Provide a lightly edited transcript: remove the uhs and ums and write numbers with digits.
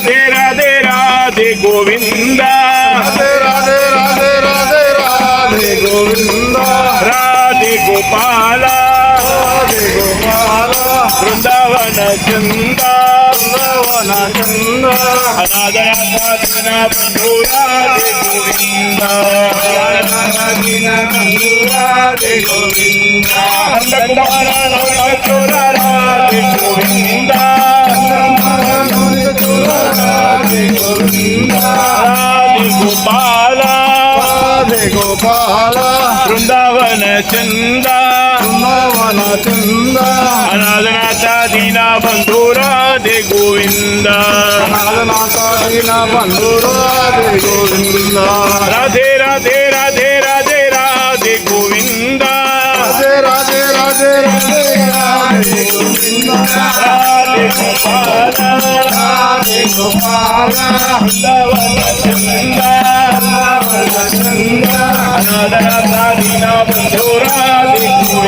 Radhe Radhe Radhe Govind Radhe Radhe Radhe Radhe Radhe Govind Radhe Gopal Radhe Gopal Vrindavan Chand Vrindavan Chand Radha Radha Dina Bandhu Radhe Govind Radhe Govind Nandkumar Navkishore Radhe Govind Radhe Govind Radhe Gopal Radhe Gopal Vrindavan Chand Vrindavan Chand अनाथनाथ Dina Bandhu Radhe Govind Nath Deen Bandhu Radhe Govind Radhe Radhe Radhe Radhe Radhe Govind Radhe Radhe Radhe Radhe Radhe Govind Radhe Gopal Radhe Gopal Vrindavan Chand Vrindavan Chand अनाथनाथ Dina Bandhu Radhe Govind